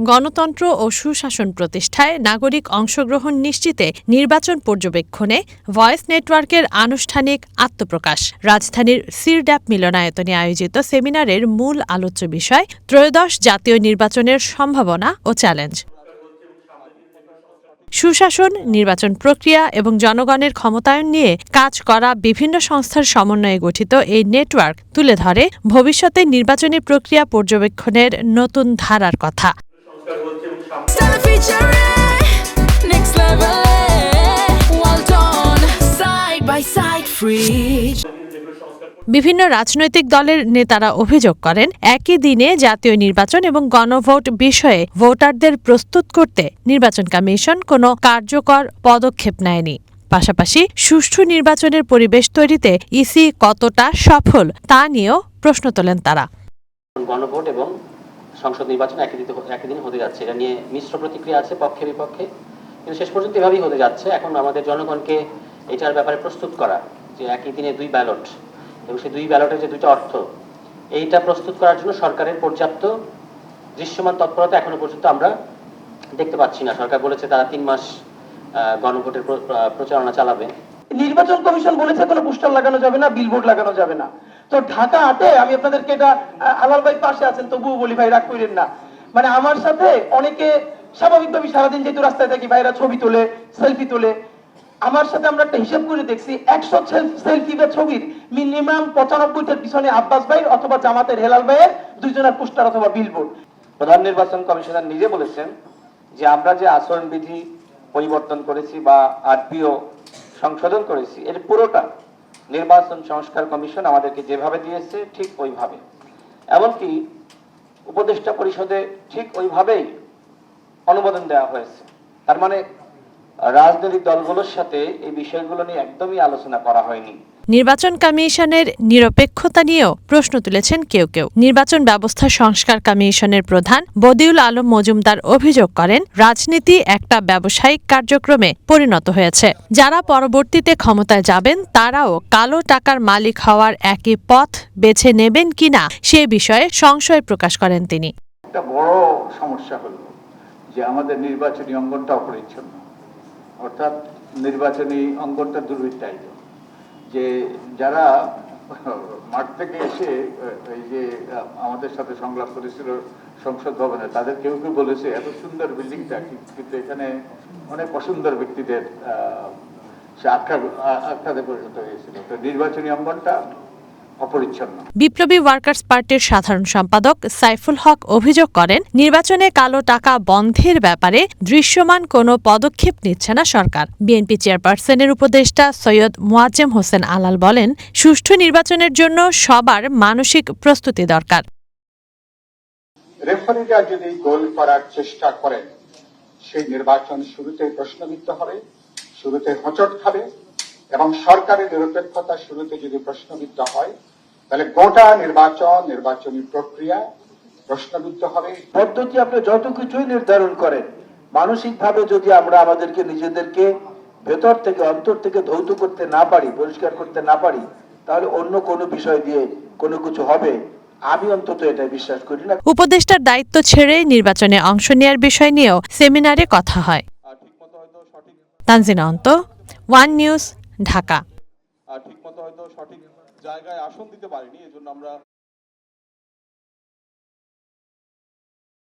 গণতন্ত্র ও সুশাসন প্রতিষ্ঠায় নাগরিক অংশগ্রহণ নিশ্চিতে নির্বাচন পর্যবেক্ষণে ভয়েস নেটওয়ার্কের আনুষ্ঠানিক আত্মপ্রকাশ। রাজধানীর সিরড্যাপ মিলনায়তনে আয়োজিত সেমিনারের মূল আলোচ্য বিষয় ত্রয়োদশ জাতীয় নির্বাচনের সম্ভাবনা ও চ্যালেঞ্জ। সুশাসন, নির্বাচন প্রক্রিয়া এবং জনগণের ক্ষমতায়ন নিয়ে কাজ করা বিভিন্ন সংস্থার সমন্বয়ে গঠিত এই নেটওয়ার্ক তুলে ধরে ভবিষ্যতে নির্বাচনী প্রক্রিয়া পর্যবেক্ষণের নতুন ধারার কথা। বিভিন্ন রাজনৈতিক দলের নেতারা অভিযোগ করেন, একই দিনে জাতীয় নির্বাচন এবং গণভোট বিষয়ে ভোটারদের প্রস্তুত করতে নির্বাচন কমিশন কোনো কার্যকর পদক্ষেপ নেয়নি। পাশাপাশি সুষ্ঠু নির্বাচনের পরিবেশ তৈরিতে ইসি কতটা সফল তা নিয়েও প্রশ্ন তোলেন তারা। গণভোট এবং সংসদ নির্বাচন একই দিন হতে যাচ্ছে, এটা নিয়ে মিশ্র প্রতিক্রিয়া আছে পক্ষে বিপক্ষে, কিন্তু শেষ পর্যন্ত এভাবেই হতে যাচ্ছে। এখন আমাদের জনগণকে এটার ব্যাপারে প্রস্তুত করা যে একই দিনে দুই ব্যালট এবং সেই দুই ব্যালটের যে দুইটা অর্থ, এইটা প্রস্তুত করার জন্য সরকারের পর্যাপ্ত দৃশ্যমান তৎপরতা এখনো পর্যন্ত আমরা দেখতে পাচ্ছি না। সরকার বলেছে তারা 3 মাস গণভোটের প্রচারণা চালাবে। নির্বাচন কমিশন বলেছে কোনো পোস্টার লাগানো যাবে না, বিলবোর্ড লাগানো যাবে না। তো ঢাকা 8-এ আমি আপনাদেরকে এটা, আলাল ভাই পাশে আছেন তবুও বলি ভাই রাগ করেন না, মানে আমার সাথে অনেকে স্বাভাবিকভাবে সারাদিন যেহেতু রাস্তায় থাকি ভাইরা ছবি তোলে, সেলফি তোলে, আমার সাথে আমরা একটা হিসাব করে দেখছি 100 সেলফি বা ছবির মিনিমাম 95টার পিছনে আব্বাস ভাই অথবা জামাতের হেলাল ভাইয়ের দুইজনের পোস্টার অথবা বিলবোর্ড। প্রধান নির্বাচন কমিশনার নিজে বলেছেন যে আমরা যে আচরণবিধি পরিবর্তন করেছি বা আরপিও সংশোধন করেছি, এর পুরোটা নির্বাচন সংস্কার কমিশন আমাদেরকে যেভাবে দিয়েছে ঠিক ওইভাবে, এমনকি উপদেষ্টা পরিষদে ঠিক ওইভাবেই অনুমোদন দেওয়া হয়েছে। তার মানে রাজনৈতিক দলগুলোর সাথে এই বিষয়গুলো নিয়ে একদমই আলোচনা করা হয়নি। নির্বাচন কমিশনের নিরপেক্ষতা নিয়েও প্রশ্ন তুলেছেন কেউ কেউ। নির্বাচন ব্যবস্থা সংস্কার কমিশনের প্রধান বদিউল আলম মজুমদার অভিযোগ করেন, রাজনীতি একটা ব্যবসায়িক কার্যক্রমে পরিণত হয়েছে। যারা পরবর্তীতে ক্ষমতায় যাবেন তারাও কালো টাকার মালিক হওয়ার একই পথ বেছে নেবেন কিনা সে বিষয়ে সংশয় প্রকাশ করেন তিনি। একটা বড় সমস্যা হলো যে আমাদের নির্বাচনী অঙ্গনটা অপরিচ্ছন্ন, অর্থাৎ নির্বাচনী অঙ্গনটা দুর্বৃত্তায়িত। যে যারা মাঠ থেকে এসে এই যে আমাদের সাথে সংলাপ করেছিল সংসদ ভবনে, তাদের কেউ কেউ বলেছে এত সুন্দর বিল্ডিংটা, কিন্তু এখানে অনেক অসুন্দর ব্যক্তিদের সে আখ্যাতে পরিণত হয়েছিল। তো নির্বাচনী অঙ্গনটা অপরিচ্ছন্ন। বিপ্লবী ওয়ার্কার্স পার্টির সাধারণ সম্পাদক সাইফুল হক অভিযোগ করেন, নির্বাচনে কালো টাকা বন্ধের ব্যাপারে দৃশ্যমান কোনো পদক্ষেপ নিচ্ছে না সরকার। বিএনপি চেয়ারপারসনের উপদেষ্টা সৈয়দ মোয়াজ্জেম হোসেন আলাল বলেন, সুষ্ঠু নির্বাচনের জন্য সবার মানসিক প্রস্তুতি দরকার। রেফারিরা যদি গোল করার চেষ্টা করেন, সেই নির্বাচন শুরুতে প্রশ্নবিদ্ধ হবে, শুরুতে হোঁচট খাবে, এবং সরকারের নিরপেক্ষতা শুরুতে যদি প্রশ্নবিদ্ধ হয় তাহলে গোটা নির্বাচনী প্রক্রিয়া প্রশ্নবিদ্ধ হবে। পদ্ধতি আপনি যত কিছুই নির্ধারণ করেন, মানসিকভাবে যদি আমরা আমাদেরকে নিজেদেরকে ভেতর থেকে অন্তর থেকে ধৌত করতে না পারি, পরিষ্কার করতে না পারি, তাহলে অন্য কোনো বিষয় দিয়ে কোনো কিছু হবে আমি অন্তত এটা বিশ্বাস করি না। উপদেষ্টার দায়িত্ব ছেড়ে নির্বাচনে অংশ নেওয়ার বিষয় নিয়েও সেমিনারে কথা হয়। তানজিনা অন্ত, ওয়ান নিউজ, ঢাকা। ঠিকমতো হয়তো সঠিক জায়গায় আসন দিতে পারিনি, এজন্য আমরা